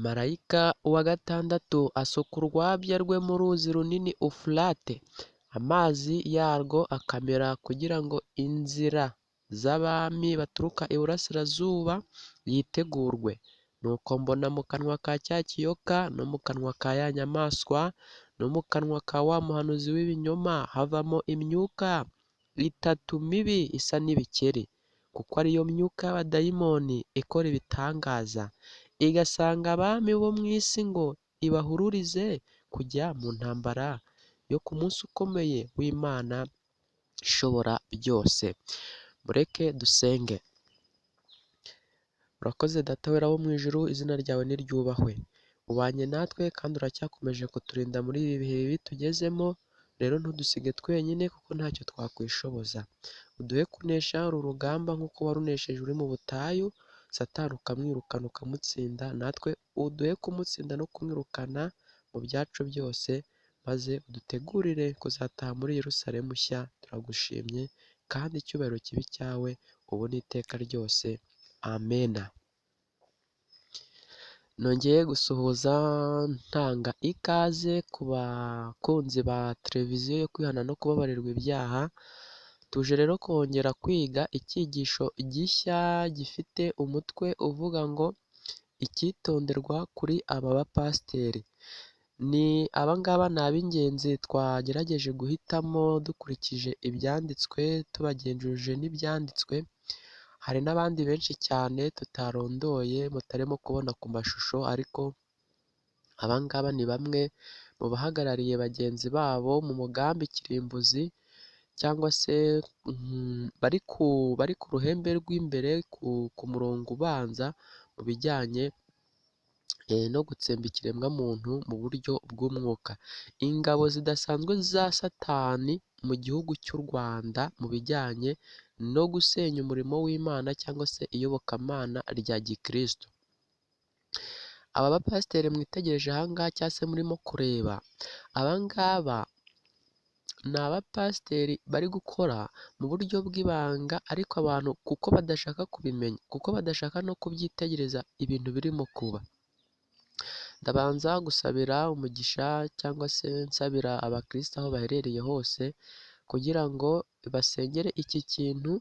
Marayika wa gatandatu asuka urwabya rwe mu ruzi runini Ufurate, amazi yarwo akamera kugira ngo inzira z'abami baturuka iburasirazuba yitegurwe. Nuko mbona mu kanwa ka cya kiyoka no mu kanwa ka ya nyamaswa no mu kanwa ka wa muhanuzi w'ibinyoma havamo imyuka itatu mibi isa n'ibikeri, kuko ariyo myuka y'abadayimoni ikora ibitangaza, igasanga abami bo mu isi ngo ibahururize kujya mu ntambara yo ku munsi ukomeye w'Imana ishobora byose. Mureke dusenge. Urakoze Data wera wo mu ijuru, izina ryawe niryubahwe. Ubanye natwe kandi uracyakomeje kuturinda muri ibi bihe bibi tugezemo, rero ntudusige twenyine kuko ntacyo twakwishoboza. Uduhe kunesha uru rugamba nk'uko warunesheje uri mu butayu, Satani ukamwirukana ukamutsinda, natwe uduhe kumutsinda no kumwirukana mu byacu byose, maze udutegurire kuzataha muri Yerusalemu nshya. Turagushimye kandi icyubahiro kibi cyawe ubu n'iteka ryose. Amena. Nongeye gusuhuza ntanga ikaze ku bakunzi ba televiziyo yo kwihana no kubabarirwa ibyaha. Tuje rero kongera kwiga icyigisho gishya gifite umutwe uvuga ngo icyitonderwa kuri aba bapasiteri. Abangaba ni ab'ingenzi twagerageje guhitamo dukurikije ibyanditswe, tubagenjuje n'ibyanditswe. Hari n'abandi benshi cyane tutarondoye mutarimo kubona ku mashusho, ariko abangaba ni bamwe mu bahagarariye bagenzi babo mu mugambi kirimbuzi, cyangwa se bari ku ruhembe rw'imbere ku murongo ubanza mu bijyanye no gutsemba ikiremwamuntu mu buryo bw'umwuka. Ingabo zidasanzwe za Satani mu gihugu cy'u Rwanda mu bijyanye no gusenya umurimo w'Imana cyangwa se iyobokamana rya gikristo. Aba bapasiteri mwitegereje ahangaha cyangwa se murimo kureba, abangaba ni abapasiteri bari gukora mu buryo bw'ibanga, ariko abantu kuko badashaka kubimenya, kuko badashaka no kubyitegereza ibintu birimo kuba. Ndabanza gusabira umugisha cyangwa se nsabira abakristo aho baherereye hose, kugira ngo basengere iki kintu,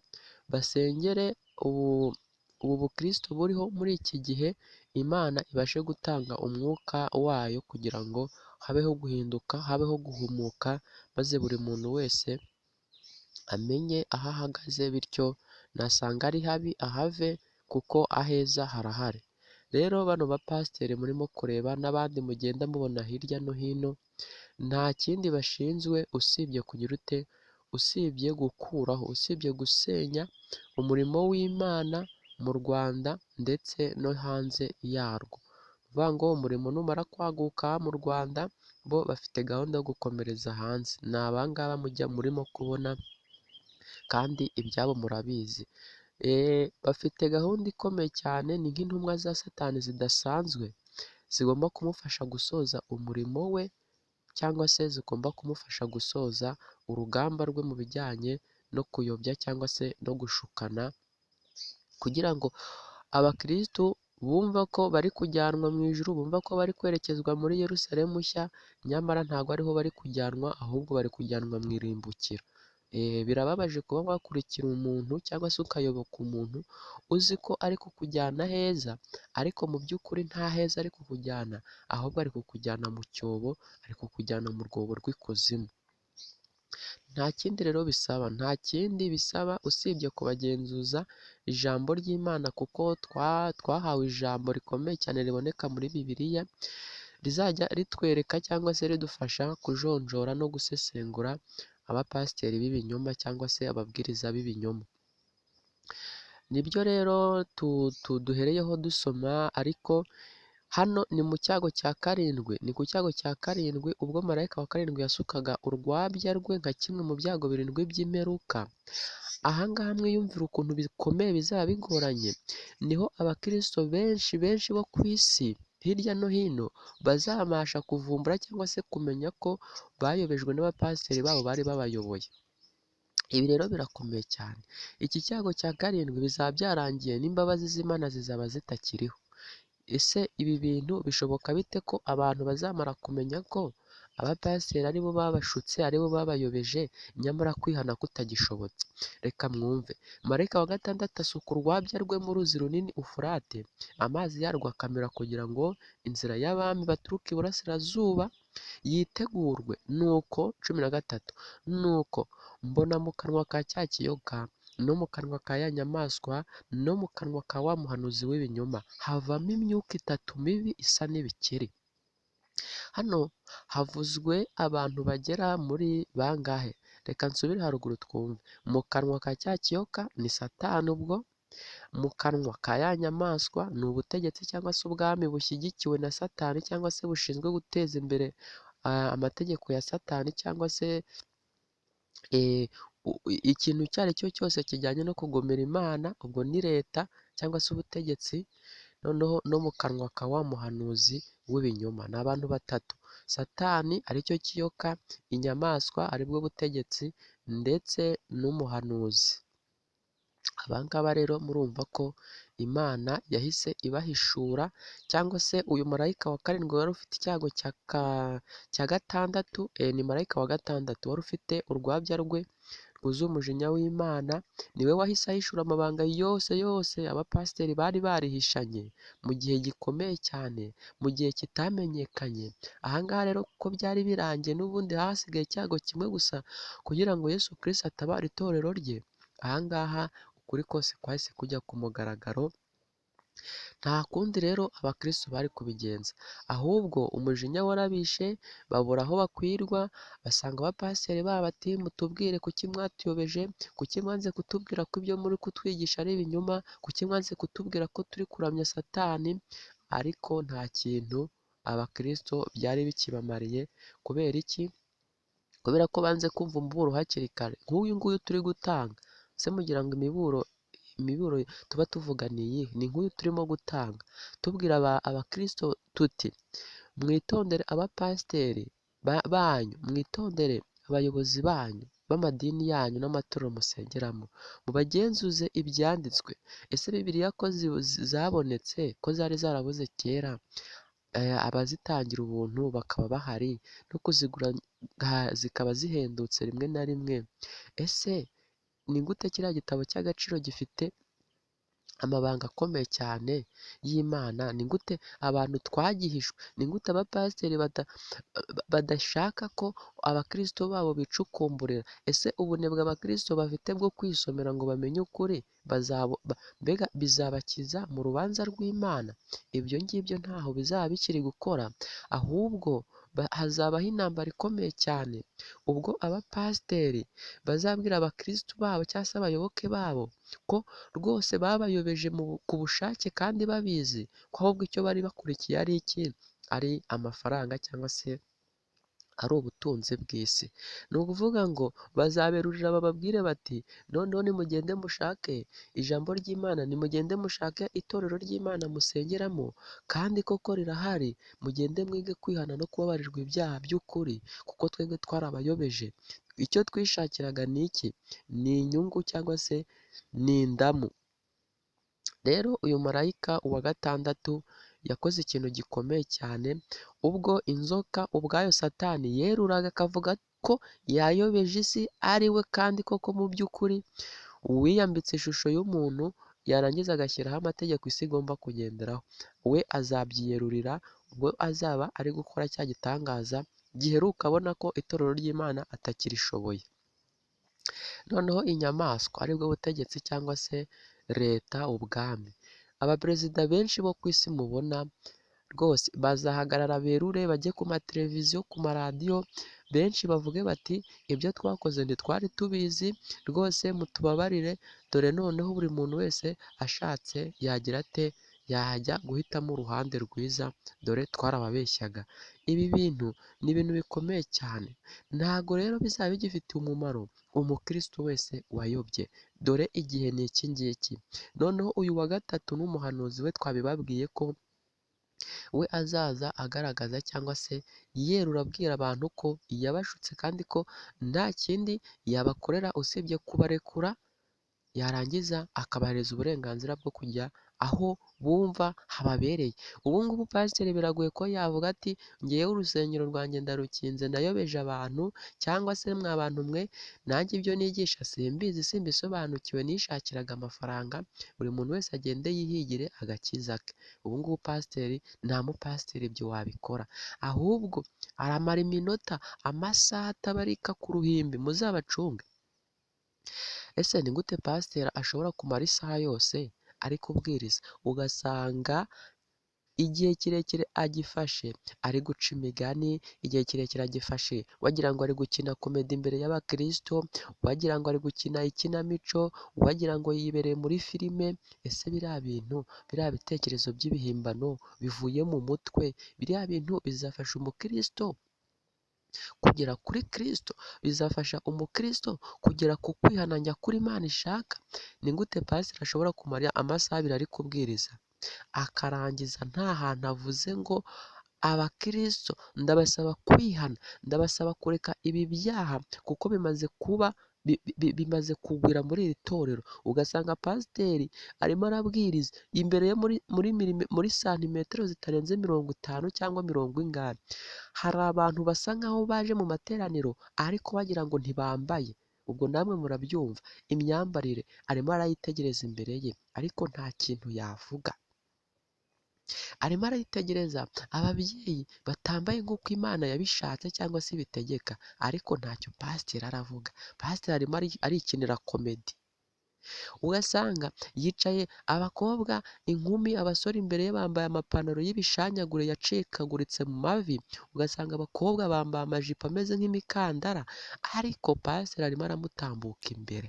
basengere ubu bukristo buriho muri iki gihe, Imana ibashe gutanga umwuka wayo kugira ngo habeho guhinduka, habeho guhumuka, maze buri muntu wese amenye aho ahagaze, bityo nasanga ari habi ahave, kuko aheza harahari. Rero bano bapasiteri murimo kureba n'abandi mugenda mubona hirya no hino, nta kindi bashinzwe usibye kugira ute, usibye gukuraho, usibye gusenya umurimo w'Imana mu Rwanda ndetse no hanze yarwo. Bivuga ngo umurimo numara kwaguka mu Rwanda, bo bafite gahunda yo gukomereza hanze. Ni abangaba murimo kubona kandi ibyabo murabizi. Bafite gahunda ikomeye cyane, ni nk'intumwa za Satani zidasanzwe zigomba kumufasha gusoza umurimo we, cyangwa se zigomba kumufasha gusoza urugamba rwe mu bijyanye no kuyobya cyangwa se no gushukana, kugira ngo abakristu bumva ko bari kujyanwa mu ijuru, bumva ko bari kwerekezwa muri Yerusalemu nshya, nyamara ntabwo ariho bari kujyanwa, ahubwo bari kujyanwa mu irimbukiro. Birababaje kuba wakurikira umuntu cyangwa se ukayoboka umuntu uzi ko ari kukujyana heza, ariko mu by'ukuri nta heza ari kukujyana, ahubwo ari kukujyana mu cyobo, ari kukujyana mu rwobo rw'ikuzimu. Nta kindi rero bisaba, nta kindi bisaba usibye kubagenzuza ijambo ry'Imana, kuko twahawe ijambo rikomeye cyane riboneka muri Bibiliya, rizajya ritwereka cyangwa se ridufasha kujonjora no gusesengura abapasiteri b'ibinyoma cyangwa se ababwiriza b'ibinyoma. Nibyo rero duhereyeho dusoma, ariko hano ni mu cyago cya karindwi, ni ku cyago cya karindwi, ubwo marayika wa karindwi yasukaga urwabya rwe nka kimwe mu byago birindwi by'imperuka. Ahangaha mwiyumvira ukuntu bikomeye bizaba bigoranye, niho abakristo benshi bo ku isi hirya no hino bazabasha kuvumbura cyangwa se kumenya ko bayobejwe n'abapasiteri babo bari babayoboye. Ibi rero birakomeye cyane. Iki cyago cya karindwi bizaba byarangiye n'imbabazi z'Imana zizaba zitakiriho. ese ibi bintu bishoboka bite ko abantu bazamara kumenya ko abapasiteri aribo babashutse, aribo babayobeje, nyamara kwihana kutagishobotse? Reka mwumve. Marayika wa gatandatu asuka urwabya rwe mu ruzi runini Ufurate, amazi yarwo akamera kugira ngo inzira y'abami baturuka iburasirazuba yitegurwe. Nuko 13, nuko mbona mu kanwa ka cya kiyoka no mu kanwa ka ya nyamaswa no mu kanwa ka wa muhanuzi w'ibinyoma havamo imyuka itatu mibi isa n'ibikeri. Hano havuzwe abantu bagera muri bangahe? Reka nsubire haruguru twumve. Mu kanwa ka cya kiyoka ni Satani ubwo, mu kanwa ka ya nyamaswa ni ubutegetsi cyangwa se ubwami bushyigikiwe na Satani cyangwa se bushinzwe guteza imbere amategeko ya Satani cyangwa se ikintu icyo ari cyo cyose kijyanye no kugomera Imana, ubwo ni leta cyangwa se ubutegetsi. Noneho no mu kanwa ka wa muhanuzi w'ibinyoma. Ni abantu batatu: Satani aricyo kiyoka, inyamaswa aribwo butegetsi, ndetse n'umuhanuzi. Abangaba rero murumva ko Imana yahise ibahishura, cyangwa se uyu marayika wa karindwi wari ufite icyago cya gatandatu, ni marayika wa gatandatu wari ufite urwabya rwe rwuzuye umujinya w'Imana, niwe wahise ahishura amabanga yose abapasiteri bari barihishanye mu gihe gikomeye cyane, mu gihe kitamenyekanye. Ahangaha rero kuko byari birangiye, n'ubundi hasigaye icyago kimwe gusa kugira ngo Yesu Kristo atabare itorero rye. Ahangaha ukuri kose kwahise kujya ku mugaragaro. Nta kundi rero abakristo bari kubigenza, ahubwo umujinya warabishe, babura aho bakwirwa, basanga abapasiteri babo bati mutubwire kuki mwatuyobeje, kuki mwanze kutubwira ko ibyo muri kutwigisha ari ibinyoma, kuki mwanze kutubwira ko turi kuramya Satani. Ariko nta kintu abakristo byari bikibamariye. Kubera iki? Kubera ko banze kumva umuburo hakiri kare, nk'uyu nguyu turi gutanga. Se mugira ngo imiburo tuba tuvuga ni iyi? Ni nk'uyu turimo gutanga tubwira abakristo tuti mwitondere abapasiteri banyu, mwitondere abayobozi banyu b'amadini yanyu n'amatorero musengeramo, mubagenzuze ibyanditswe. Ese Bibiliya ko zabonetse, ko zari zarabuze kera, abazitangira ubuntu bakaba bahari, no kuzigura zikaba zihendutse rimwe na rimwe, ese ni gute kiriya gitabo cy'agaciro gifite amabanga akomeye cyane y'Imana, ni gute abantu twagihishwe, ni gute abapasiteri badashaka ko abakristo babo bicukumburira? Ese ubunebwe abakristo bafite bwo kwisomera ngo bamenye ukuri mbega bizabakiza mu rubanza rw'Imana? Ibyo ngibyo ntaho bizaba bikiri gukora, ahubwo hazabaho intambara ikomeye cyane, ubwo abapasiteri bazabwira abakristo babo cyangwa se abayoboke babo ko rwose babayobeje ku bushake kandi babizi ko ahubwo icyo bari bakurikiye ari iki? Ari amafaranga cyangwa se ari ubutunzi bw'isi. Ni ukuvuga ngo bazaberurira bababwire bati noneho nimugende mushake ijambo ry'Imana, nimugende mushake itorero ry'Imana musengeramo, kandi koko rirahari, mugende mwige kwihana no kubabarirwa ibyaha by'ukuri, kuko twebwe twarabayobeje. Icyo twishakiraga ni iki? Ni inyungu cyangwa se ni indamu. Rero uyu marayika wa gatandatu yakoze ikintu gikomeye cyane, ubwo inzoka ubwayo Satani yeruraga akavuga ko yayobeje isi ari we, kandi koko mu by'ukuri uwiyambitse ishusho y'umuntu yarangiza agashyiraho amategeko isi igomba kugenderaho, we azabyiyerurira ubwo azaba ari gukora cya gitangaza giheruka abona ko itorero ry'Imana atakirishoboye. Noneho inyamaswa aribwo butegetsi cyangwa se leta, ubwami, abaperezida benshi bo ku isi mubona rwose bazahagarara berure, bajye ku mateleviziyo, ku maradiyo, benshi bavuge bati ibyo twakoze ntitwari tubizi, rwose mutubabarire, dore noneho buri muntu wese ashatse yagira ate, yajya guhitamo uruhande rwiza, dore twarababeshyaga. Ibi bintu ni ibintu bikomeye cyane, ntago rero bizaba bigifitiye umumaro umukristo wese wayobye. Dore igihe ni iki ngiki. Noneho uyu wa gatatu n'umuhanuzi we twabibabwiye ko we azaza agaragaza cyangwa se yerura abwira abantu ko yabashutse, kandi ko nta kindi yabakorera usibye kubarekura yarangiza akabahereza uburenganzira bwo kujya aho bumva hababereye. Ubu ngubu pasiteri biragoye ko yavuga ati ngewe urusengero rwanjye ndarukinze nayobeje abantu, cyangwa se mwa bantu mwe nanjye ibyo nigisha simbizi simbisobanukiwe nishakiraga amafaranga, buri muntu wese agende yihigire agakiza ke. Ubu ngubu pasiteri nta mupasiteri ibyo wabikora, ahubwo aramara iminota amasaha atabarika ku ruhimbi, muzabacunge. Ese ni gute pasiteri ashobora kumara isaha yose ari kubwiriza, ugasanga igihe kirekire agifashe ari guca imigani, igihe kirekire agifashe wagira ngo ari gukina komedi imbere y'abakirisito, wagira ngo ari gukina ikinamico, wagira ngo yibereye muri filime. Ese biriya bintu, biriya bitekerezo by'ibihimbano bivuye mu mutwe, biriya bintu bizafasha umukristo kugera kuri Kristo? Bizafasha umukristo kugera ku kwihana nyakuri Imana ishaka? Ni gute pasiteri ashobora kumara amasaha abiri ari kubwiriza akarangiza nta hantu avuze ngo abakristo ndabasaba kwihana, ndabasaba kureka ibi byaha kuko bimaze kugwira muri iri torero? Ugasanga pasiteri arimo arabwiriza imbere yo muri santimetero zitarenze 50 cyangwa 40. Hari abantu basa nkaho baje mu materaniro ariko bagira ngo ntibambaye. Ubwo namwe murabyumva, imyambarire arimo arayitegereza imbere ye ariko nta kintu yavuga. Arimo arayitegereza ababyeyi batambaye nk'uko Imana yabishatse cyangwa se ibitegeka, ariko ntacyo pasiteri aravuga. Pasiteri arimo arikinira komedi. Ugasanga yicaye abakobwa, inkumi, abasore imbere ye bambaye amapantaro y'ibishanyagure yacikaguritse mu mavi, ugasanga abakobwa bambaye amajipo ameze nk'imikandara, ariko pasiteri arimo aramutambuka imbere,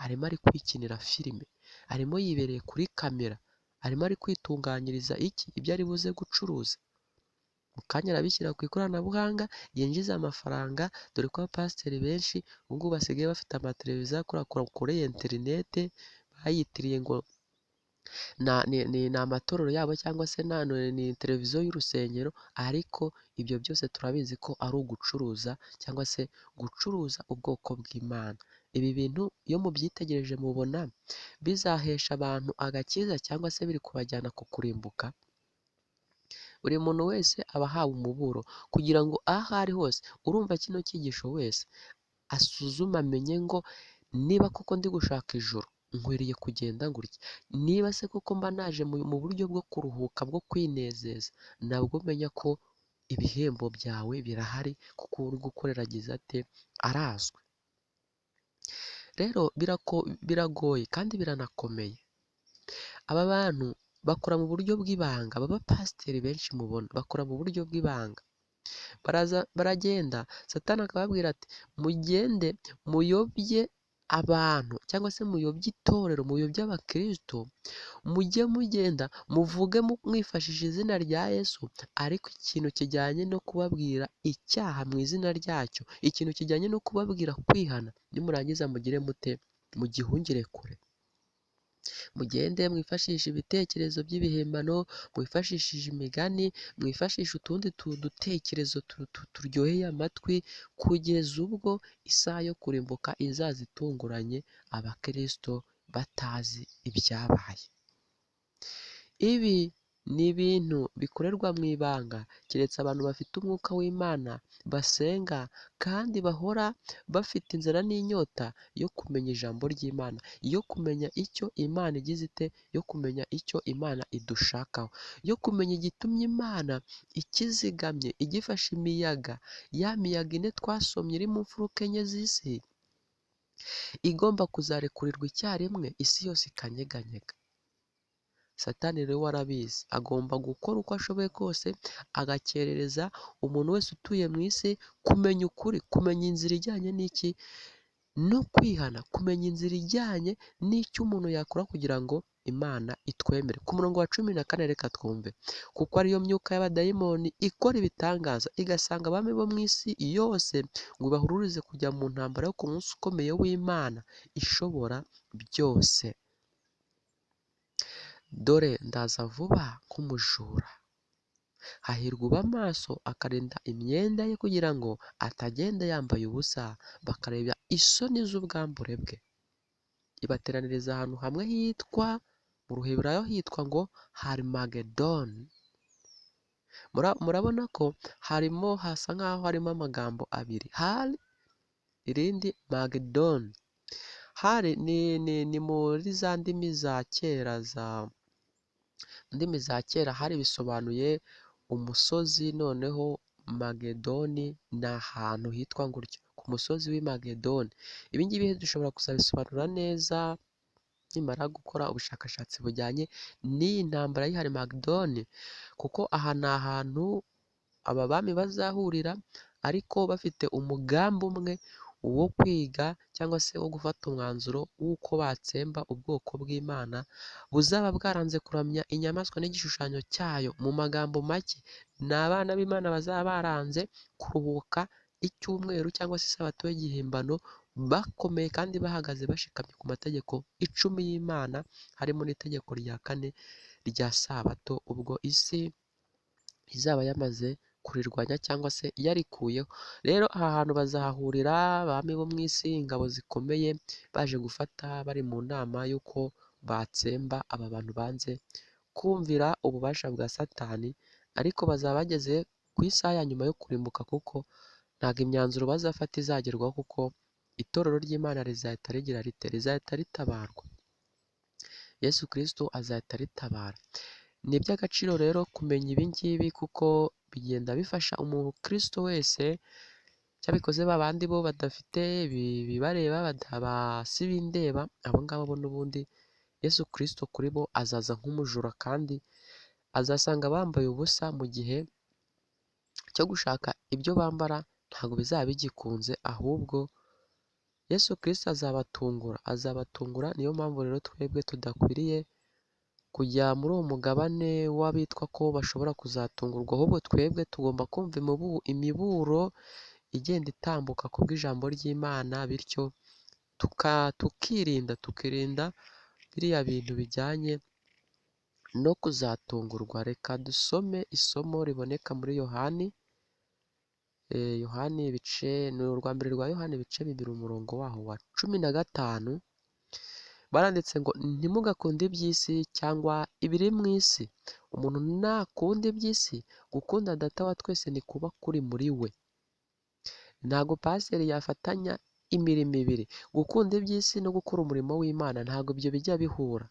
arimo ari kwikinira filime, arimo yibereye kuri kamera, arimo ari kwitunganyiriza ibyo ari buze gucuruza. Mu kanya arabishyira ku ikoranabuhanga yinjiza amafaranga, dore ko abapasiteri benshi ubu ngubu basigaye bafite amateleviziyo akora kuri interinete, bayitiriye ngo ni amatorero yabo cyangwa se ni televiziyo y'urusengero, ariko ibyo byose turabizi ko ari ugucuruza cyangwa se gucuruza ubwoko bw'Imana. Ibi bintu iyo mubyitegereje mubona bizahesha abantu agakiza cyangwa se biri kubajyana ku kurimbuka? Buri muntu wese aba ahawe umuburo kugira ngo aho ari hose urumva kino cyigisho wese asuzume amenye ngo niba koko ndi gushaka ijuru nkwiriye kugenda gutya, niba se koko mba naje mu buryo bwo kuruhuka, bwo kwinezeza, nabwo menya ko ibihembo byawe birahari kuko uri gukorera agize ate arazwi. Rero biragoye kandi biranakomeye. Aba bantu bakora mu buryo bw'ibanga, aba bapasiteri benshi mubona bakora mu buryo bw'ibanga. Baragenda Satani akababwira ati mugende muyobye abantu cyangwa se muyobye itorero, muyobye abakristo, mujye mugenda muvuge mwifashishije izina rya Yesu, ariko ikintu kijyanye no kubabwira icyaha mu izina ryacyo, ikintu kijyanye no kubabwira kwihana, nimurangiza mugire mute? Mugihungire kure. Mugende mwifashishe ibitekerezo by'ibihimbano, mwifashishije imigani, mwifashishe utundi dutekerezo turyoheye amatwi, kugeza ubwo isaha yo kurimbuka izaza itunguranye abakristo batazi ibyabaye. Ibi ni ibintu bikorerwa mu ibanga, keretse abantu bafite umwuka w'Imana basenga kandi bahora bafite inzara n'inyota yo kumenya ijambo ry'Imana, yo kumenya icyo Imana igize ite, yo kumenya icyo Imana idushakaho, yo kumenya igitumye Imana ikizigamye igifashe imiyaga, ya miyaga ine twasomye iri mu mfuruka enye z'isi, igomba kuzarekurirwa icyarimwe isi yose ikanyeganyega. Satani rero arabizi, agomba gukora uko ashoboye kose agakerereza umuntu wese utuye mu isi kumenya ukuri, kumenya inzira ijyanye n'iki? No kwihana, kumenya inzira ijyanye n'icyo umuntu yakora kugira ngo Imana itwemere. Ku murongo wa 14 reka twumve, kuko ariyo myuka y'abadayimoni ikora ibitangaza igasanga abami bo mu isi yose ngo ibahururize kujya mu ntambara yo ku munsi ukomeye w'Imana ishobora byose. Dore ndaza vuba nk'umujura. Hahirwa uba maso akarinda imyenda ye kugira ngo atagenda yambaye ubusa, bakareba isoni z'ubwambure bwe. ibateraniriza ahantu hamwe hitwa, mu ruheburayo hitwa ngo Harimagedoni. Murabona ko hasa nk'aho harimo amagambo abiri, hari irindi magedoni. Hari ni muri za ndimi za kera, hari bisobanuye umusozi, noneho Magedoni ni ahantu hitwa gutyo, ku musozi w'i Magedoni. Ibi ngibi dushobora kuzabisobanura neza nimara gukora ubushakashatsi bujyanye n'iyi ntambara y'ihari Magedoni, kuko aha ni ahantu aba bami bazahurira, ariko bafite umugambi umwe wo kwiga cyangwa se wo gufata umwanzuro w'uko batsemba ubwoko bw'Imana buzaba bwaranze kuramya inyamaswa n'igishushanyo cyayo. Mu magambo make, ni abana b'Imana bazaba baranze kuruhuka icyumweru cyangwa se isabato y'igihimbano, bakomeye kandi bahagaze bashikamye ku mategeko 10 y'Imana, harimo n'itegeko rya 4 rya sabato, ubwo isi izaba yamaze kurirwanya cyangwa se yarikuyeho. Rero aha hantu bazahahurira abami bo mu isi, ingabo zikomeye, baje gufata, bari mu nama y'uko batsemba aba bantu banze kumvira ububasha bwa Satani, ariko bazaba bageze ku isaha ya nyuma yo kurimbuka, kuko ntabwo imyanzuro bazafata izagerwaho, kuko itorero ry'Imana rizahita rigira rite, rizahita ritabarwa. Yesu Kristo azahita ritabara. Ni iby'agaciro rero kumenya ibi ngibi, kuko bigenda bifasha umukristo wese, cyabikoze babandi bo badafite bibareba, badabasi bindeba, abo ngabo bo n'ubundi Yesu Kristo kuri bo azaza nk'umujura, kandi azasanga bambaye ubusa. Mu gihe cyo gushaka ibyo bambara ntabwo bizaba bigikunze, ahubwo Yesu Kristo azabatungura. Niyo mpamvu rero twebwe tudakwiriye kujya muri uwo mugabane w'abitwa ko bashobora kuzatungurwa, ahubwo twebwe tugomba kumva imiburo igenda itambuka ku bw'ijambo ry'Imana, bityo tukirinda biriya bintu bijyanye no kuzatungurwa. Reka dusome isomo riboneka muri Yohani, ni urwa mbere rwa Yohani ibice 2 umurongo waho wa 15. Baranditse ngo ntimugakunde iby'isi cyangwa ibiri mu isi. Umuntu nakunda iby'isi, gukunda Data wa twese ni kuba kuri muri we. Ntabwo pasiteri yafatanya imirimo ibiri, gukunda iby'isi no gukora umurimo w'Imana, ntabwo ibyo bijya bihura.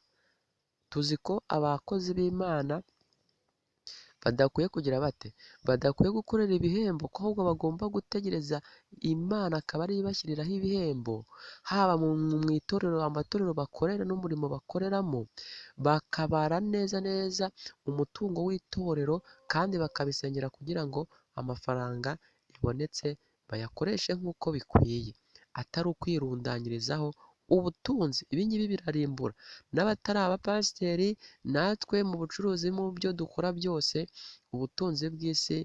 Tuzi ko abakozi b'Imana badakwiye kugira bate, badakwiye gukorera ibihembo, ko ahubwo bagomba gutegereza Imana akaba ariyo ibashyiriraho ibihembo, haba mu itorero, amatorero bakorera n'umurimo bakoreramo, bakabara neza umutungo w'itorero, kandi bakabisengera kugira ngo amafaranga ibonetse bayakoreshe nk'uko bikwiye, atari ukwirundanyirizaho ubutunzi. Ibi ngibi birarimbura n'abatari abapasiteri, natwe mu bucuruzi, mu byo dukora byose. Ubutunzi bw'isi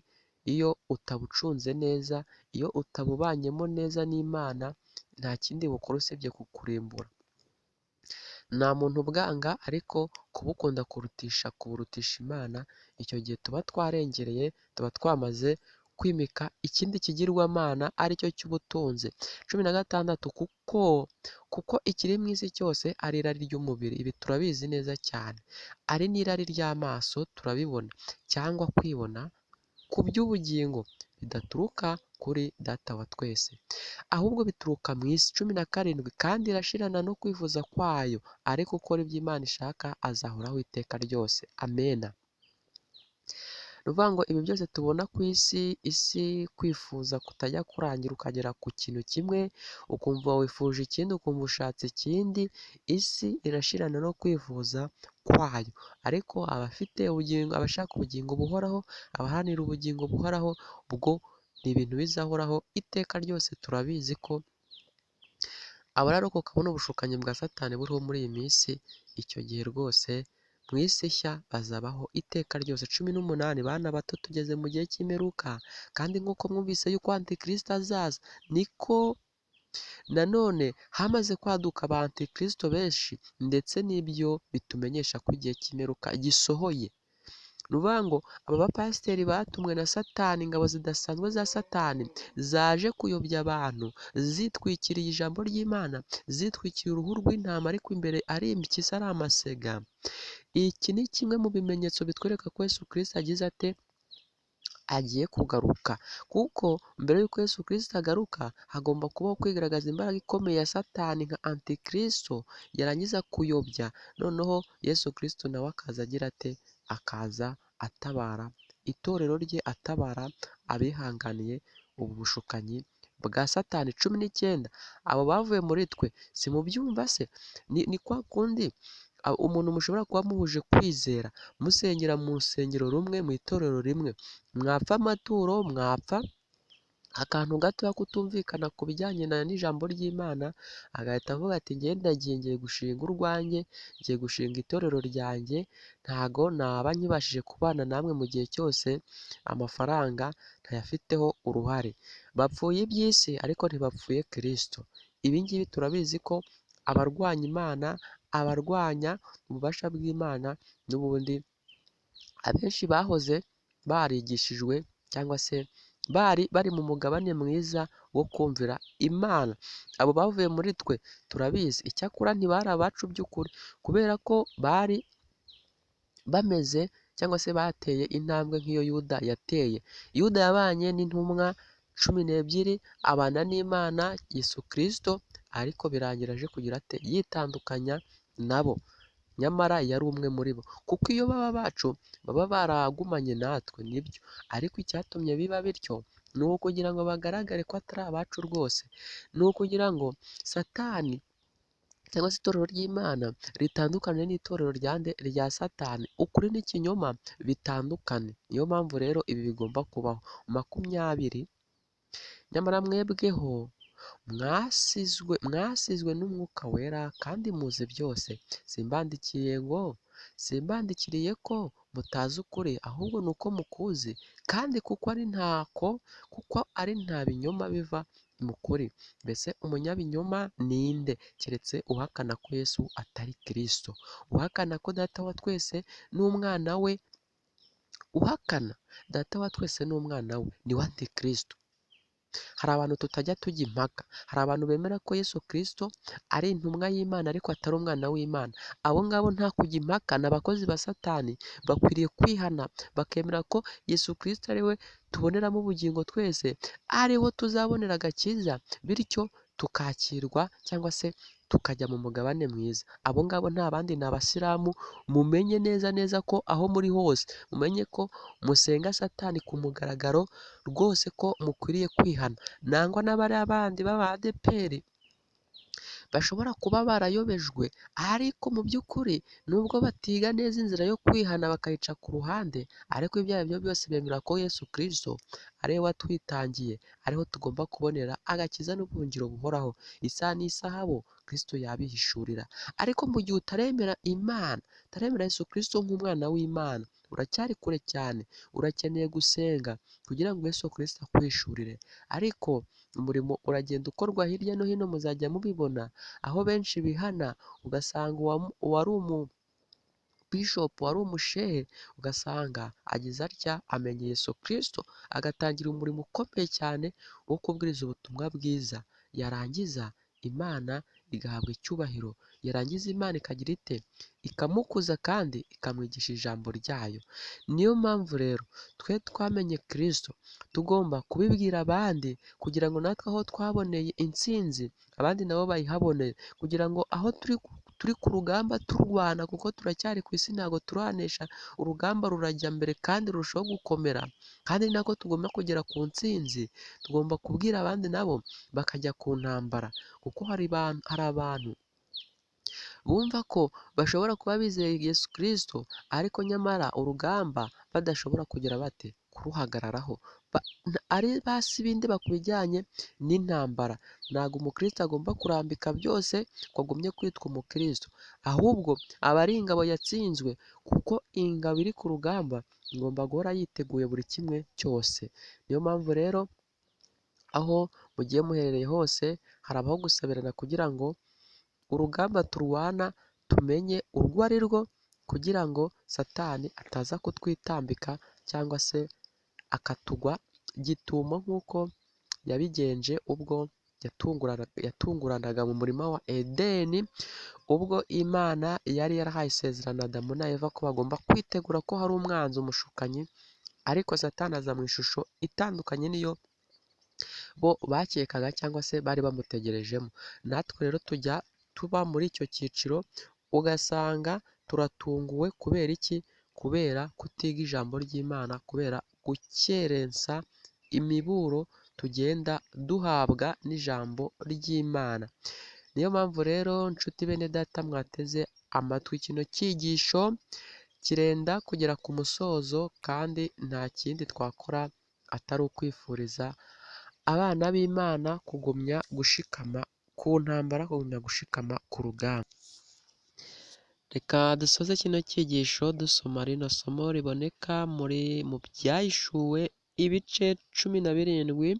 iyo utabucunze neza, iyo utabubanyemo neza n'Imana, nta kindi bukora usibye kukurimbura. Nta muntu ubwanga, ariko kubukunda kuburutisha Imana, icyo gihe tuba twarengereye, tuba twamaze kwimika ikindi kigirwamana, aricyo cy'ubutunzi. 16. Kuko ikiri mu isi cyose ari irari ry'umubiri, ibi turabizi neza cyane, ari n'irari ry'amaso, turabibona, cyangwa kwibona ku by'ubugingo, bidaturuka kuri Data wa twese, ahubwo bituruka mu isi. 17. Kandi irashirana no kwifuza kwayo, ariko ukora ibyo Imana ishaka azahoraho iteka ryose. Amena. Ni ukuvuga ngo ibi byose tubona ku isi kwifuza kutajya kurangira, ukagera ku kintu kimwe, ukumva wifuje ikindi, ukumva ushatse ikindi. Isi irashirana no kwifuza kwayo, ariko abafite ubugingo, abashaka ubugingo buhoraho, abaharanira ubugingo buhoraho, bwo ni ibintu bizahoraho iteka ryose. Turabizi ko abararokoka babona ubushukanyi bwa Satani buriho muri iyi minsi, icyo gihe rwose mu isi nshya bazabaho iteka ryose. 18. Bana bato, tugeze mu gihe cy'imperuka, kandi nk'uko mwumvise yuko Antikristo azaza, niko nanone hamaze kwaduka ba Antikristo benshi, ndetse n'ibyo bitumenyesha ko igihe cy'imperuka gisohoye. ni ukuvuga ngo aba bapasiteri batumwe na Satani, ingabo zidasanzwe za Satani zaje kuyobya abantu, zitwikiriye ijambo ry'Imana, zitwikiriye uruhu rw'intama ariko imbere ari impyisi, ari amasega. Iki ni kimwe mu bimenyetso bitwereka ko Yesu Kristo agize ate? Agiye kugaruka, kuko mbere y'uko Yesu Kristo agaruka hagomba kubaho kwigaragaza imbaraga ikomeye ya Satani nka Antikristo, yarangiza kuyobya, noneho Yesu Kristo nawe akaza agira ate? Akaza atabara itorero rye, atabara abihanganiye ubu bushukanyi bwa Satani. 19 abo bavuye muri twe, si mubyumva se? Ni kwa kundi umuntu mushobora kuba muhuje kwizera, musengera mu rusengero rumwe, mu itorero rimwe, mwapfa amaturo, mwapfa akantu gatoya kutumvikana ku bijyanye n'ijambo ry'Imana, agahita avuga ati njyewe ndagiye, ngiye gushinga urwanjye, ngiye gushinga itorero ryanjye, ntago naba nkibashije kubana namwe mu gihe cyose amafaranga ntayafiteho uruhare. Bapfuye iby'isi ariko ntibapfuye Kristo. Ibi ngibi turabizi ko abarwanya Imana, abarwanya ububasha bw'Imana, n'ubundi abenshi bahoze barigishijwe cyangwa se bari mu mugabane mwiza wo kumvira Imana. Abo bavuye muri twe turabizi, icyakora ntibari abacu by'ukuri, kubera ko bari bameze cyangwa se bateye intambwe nk'iyo Yuda yateye. Yuda yabanye n'intumwa 12, abana n'Imana Yesu Kristo, ariko birangira aje kugira ate? Yitandukanya nabo. Nyamara yari umwe muri bo, kuko iyo baba bacu baba baragumanye natwe nibyo, ariko icyatumye biba bityo ni ukugira ngo bagaragare ko atari abacu rwose, ni ukugira ngo Satani cyangwa se itorero ry'Imana ritandukane n'itorero rya Satani, ukuri n'ikinyoma bitandukane. Niyo mpamvu rero ibi bigomba kubaho. 20 nyamara mwebweho mwasizwe n'Umwuka Wera kandi muzi byose. Simbandikiriye ko mutazi ukuri, ahubwo ni uko mukuzi, kandi kuko ari nta binyoma biva mu kuri. Mbese umunyabinyoma ni nde? Keretse uhakana ko Yesu atari Kristo, uhakana ko Data wa twese n'Umwana we, uhakana Data wa twese n'Umwana we ni we Antikristo. Hari abantu tutajya tujya impaka, hari abantu bemera ko Yesu Kristo ari intumwa y'Imana ariko atari umwana w'Imana. Abo ngabo nta kujya impaka, ni abakozi ba Satani, bakwiriye kwihana bakemera ko Yesu Kristo ari we tuboneramo ubugingo twese, ariho tuzabonera agakiza, bityo tukakirwa cyangwa se tukajya mu mugabane mwiza. Abo ngabo nta bandi, ni Abasilamu. Mumenye neza neza ko aho muri hose, mumenye ko musenga Satani ku mugaragaro rwose, ko mukwiriye kwihana. Nangwa n'abariya bandi b'Abadeperi bashobora kuba barayobejwe, ariko mu by'ukuri nubwo batiga neza inzira yo kwihana bakayica ku ruhande, ariko ibyo ari byo byose bemera ko Yesu Kristo ari we watwitangiye, ariho tugomba kubonera agakiza n'ubuhungiro buhoraho. Isaha n'isaha bo Kristo yabihishurira. Ariko mu gihe utaremera Imana, utaremera Yesu Kristo nk'umwana w'Imana, uracyari kure cyane, urakeneye gusenga kugira ngo Yesu Kristo akwishurire. Ariko umurimo uragenda ukorwa hirya no hino, muzajya mubibona, aho benshi bihana, ugasanga uwari umubishopu, wari umushehe, ugasanga agize atya amenye Yesu Kristo, agatangira umurimo ukomeye cyane wo kubwiriza ubutumwa bwiza, yarangiza Imana igahabwa icyubahiro, yarangiza Imana ikagira ite? Ikamukuza kandi ikamwigisha ijambo ryayo. Niyo mpamvu rero twe twamenye Kristo tugomba kubibwira abandi, kugira ngo natwe aho twaboneye intsinzi abandi nabo bayihabonere, kugira ngo aho turi ku rugamba turwana, kuko turacyari ku isi, ntabwo turanesha, urugamba rurajya mbere kandi rurushaho gukomera, kandi nako tugomba kugera ku ntsinzi. Tugomba kubwira abandi nabo bakajya ku ntambara, kuko hari abantu bumva ko bashobora kuba bizeye Yesu Kristo, ariko nyamara urugamba badashobora kugira bate? Kuruhagararaho, ari basi ibindeba ku bijyanye n'intambara. Ntabwo umukristo agomba kurambika byose ngo agumye kwitwa umukristo, ahubwo aba ari ingabo yatsinzwe, kuko ingabo iri ku rugamba igomba guhora yiteguye buri kimwe cyose. Niyo mpamvu rero aho mugiye muherereye hose, harabaho gusabirana kugira ngo urugamba turwana tumenye urwo ari rwo, kugira ngo Satani ataza kutwitambika cyangwa se akatugwa gitumo nk'uko yabigenje ubwo yatunguranaga mu murima wa Edeni, ubwo Imana yari yarahaye isezerano Adamu na Eva ko bagomba kwitegura ko hari umwanzi umushukanyi, ariko Satani aza mu ishusho itandukanye n'iyo bo bakekaga cyangwa se bari bamutegerejemo. Natwe rero tujya tuba muri icyo cyiciro, ugasanga turatunguwe kubera iki? Kubera kutiga ijambo ry'Imana, kubera gukerensa imiburo tugenda duhabwa n'ijambo ry'Imana. Niyo mpamvu rero nshuti bene data mwateze amatwi, kino cyigisho kirenda kugera ku musozo, kandi nta kindi twakora atari ukwifuriza abana b'Imana kugumya gushikama ku ntambara, kugumya gushikama ku rugamba. Reka dusoze kino cyigisho dusoma rino somo riboneka mu Byahishuwe ibice 17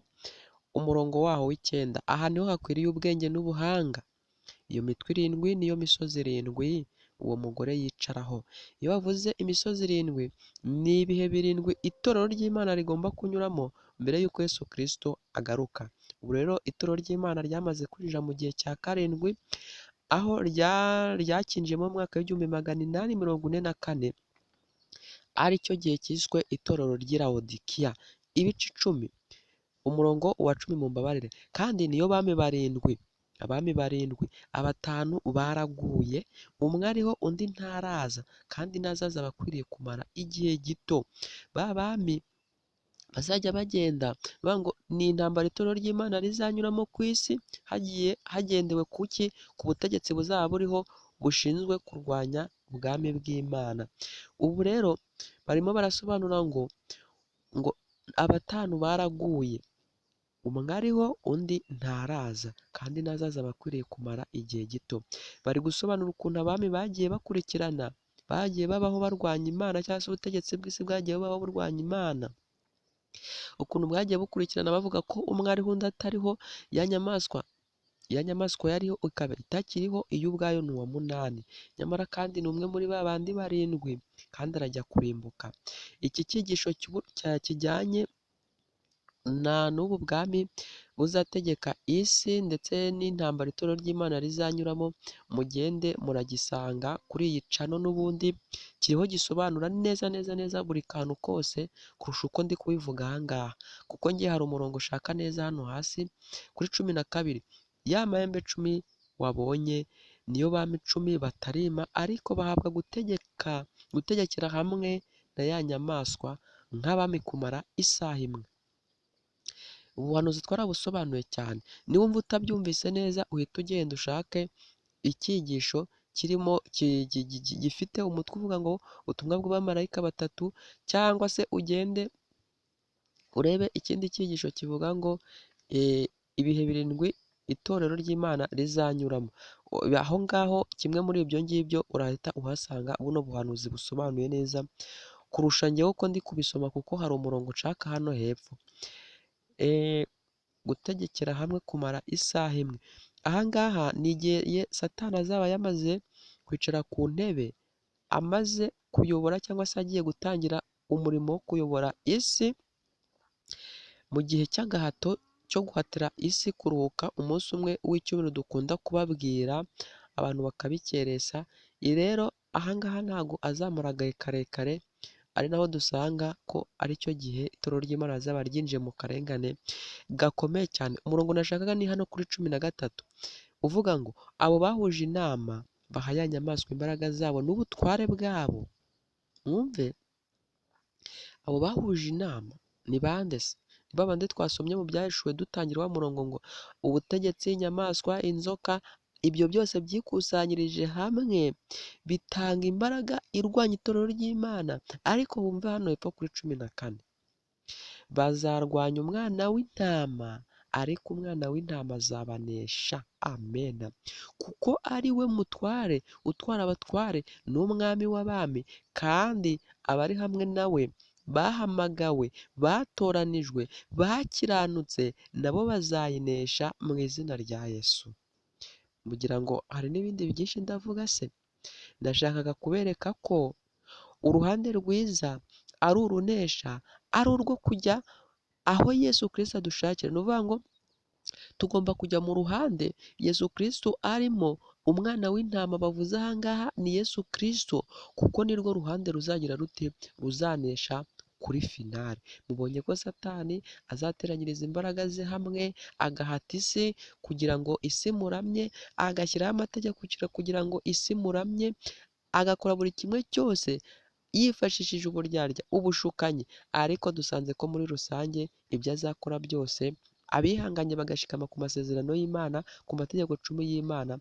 umurongo waho w'9. Aha niho hakwiriye ubwenge n'ubuhanga. Iyo mitwe 7 niyo misozi 7 uwo mugore yicaraho. Iyo bavuze imisozi 7, ni ibihe 7 itorero ry'Imana rigomba kunyuramo mbere y'uko Yesu Kristo agaruka. Ubu rero itorero ry'Imana ryamaze kwinjira mu gihe cya 7, aho ryakinjiyemo mu mwaka w'1844, ari cyo gihe cyiswe itorero ry'i Lawodikiya. Ibice 10 umurongo wa 10 mu mbabarire. Kandi niyo bami 7, abami 7, 5 baraguye, umwe ariho undi ntaraza, kandi nazaza abakwiriye kumara igihe gito. Ba bami bazajya bagenda bavuga ngo ni intambara itorero ry'Imana rizanyuramo ku isi, hagendewe kuki? Ku butegetsi buzaba buriho bushinzwe kurwanya ubwami bw'Imana. Ubu rero barimo barasobanura ngo 5 baraguye, umwe ariho undi ntaraza, kandi nazaza abakwiriye kumara igihe gito. Bari gusobanura ukuntu abami bagiye bakurikirana, bagiye babaho barwanya Imana, cyangwa se ubutegetsi bw'isi bwagiye bubaho burwanya Imana, ukuntu bwagiye bukurikirana bavuga ko umwe ariho undi atariho. Ya nyamaswa yariho ikaba itakiriho, iyo ubwayo ni uwa 8, nyamara kandi ni umwe muri ba bandi 7, kandi arajya kurimbuka. Iki cyigisho kijyanye n'ubu bwami buzategeka isi ndetse n'intambara itorero ry'Imana rizanyuramo, mugende muragisanga kuri iyi cano. N'ubundi kiriho gisobanura neza buri kantu kose kurusha uko ndi kubivuga aha ngaha, kuko ngiye hari umurongo ushaka neza hano hasi kuri 12. Ya mahembe 10 wabonye niyo bami 10 batarima, ariko bahabwa gutegekera hamwe na ya nyamaswa nk'abami kumara isaha imwe. Ubuhanuzi twarabusobanuye cyane. Niwumva utabyumvise neza, uhita ugenda ushake icyigisho kirimo gifite umutwe uvuga ngo ubutumwa bw'abamarayika 3, cyangwa se ugende urebe ikindi cyigisho kivuga ngo ibihe 7 itorero ry'Imana rizanyuramo. Aho ngaho kimwe muri ibyo ngibyo urahita uhasanga buno buhanuzi busobanuye neza kurusha njyewe uko ndi kubisoma, kuko hari umurongo ushaka hano hepfo. Gutegekera hamwe kumara isaha imwe. Aha ngaha ni igihe Satani azaba yamaze kwicara ku ntebe, amaze kuyobora cyangwa se agiye gutangira umurimo wo kuyobora isi, mu gihe cy'agahato cyo guhatira isi kuruhuka umunsi umwe w'icyumweru dukunda kubabwira, abantu bakabikeresa. Rero aha ngaha ntabwo azamara agahe karekare, ari naho dusanga ko ari cyo gihe itorero ry'Imana rizaba ryinjiye mu karengane gakomeye cyane. Umurongo nashakaga ni hano kuri 13 uvuga ngo abo bahuje inama baha ya nyamaswa imbaraga zabo n'ubutware bwabo. Mwumve, abo bahuje inama ni bande se? Ni babandi twasomye mu Byahishuwe dutangira wa murongo ngo ubutegetsi, inyamaswa, inzoka, ibyo byose byikusanyirije hamwe bitanga imbaraga irwanya itorero ry'Imana. Ariko bumve hano hepfo kuri 14, bazarwanya umwana w'intama, ariko umwana w'intama azabanesha. Amena. Kuko ari we mutware utwara abatware n'umwami w'abami, kandi abari hamwe nawe bahamagawe, batoranijwe, bakiranutse, nabo bazayinesha mu izina rya Yesu. Mugira ngo hari n'ibindi byinshi ndavuga se? Ndashakaga kubereka ko uruhande rwiza ari urunesha, ari urwo kujya aho Yesu Kristo adushakira. Ni ukuvuga ngo tugomba kujya mu ruhande Yesu Kristo arimo. Umwana w'intama bavuze aha ngaha ni Yesu Kristo, kuko nirwo ruhande ruzagira rute? Ruzanesha kuri finale. Mubonye ko Satani azateranyiriza imbaraga ze hamwe, agahata isi kugira ngo isi muramye, agashyiraho amategeko kugira ngo isi muramye, agakora buri kimwe cyose yifashishije uburyarya, ubushukanyi, ariko dusanze ko muri rusange ibyo azakora byose, abihanganye bagashikama ku masezerano y'Imana, ku mategeko 10 y'Imana,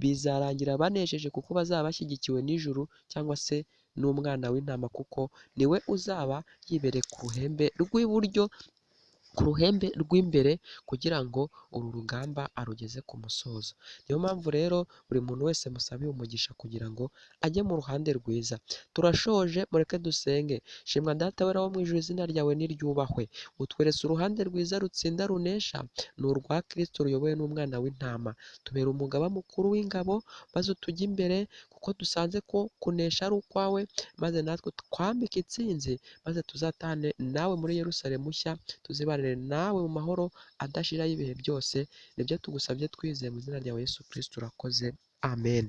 bizarangira banesheje, kuko bazaba bashyigikiwe n'ijuru cyangwa se n'umwana w'intama, kuko niwe uzaba yibereye ku ruhembe rw'iburyo, ku ruhembe rw'imbere, kugira ngo uru rugamba arugeze ku musozo. Niyo mpamvu rero buri muntu wese musabiye umugisha kugira ngo ajye mu ruhande rwiza. Turashoje, mureke dusenge. Shimwa Data wera wo mu ijuru, izina ryawe niryubahwe. Utweretse uruhande rwiza rutsinda runesha, ni urwa Kristo ruyobowe n'umwana w'intama. Tubera umugaba mukuru w'ingabo, maze utujye imbere, kuko dusanze ko kunesha ari ukwawe, maze natwe twambike intsinzi, maze tuzatane nawe muri Yerusalemu nshya, tuzibanire nawe mu mahoro adashira y'ibihe byose. Nibyo tugusabye twizeye mu izina rya Yesu Kristo, urakoze. Amen.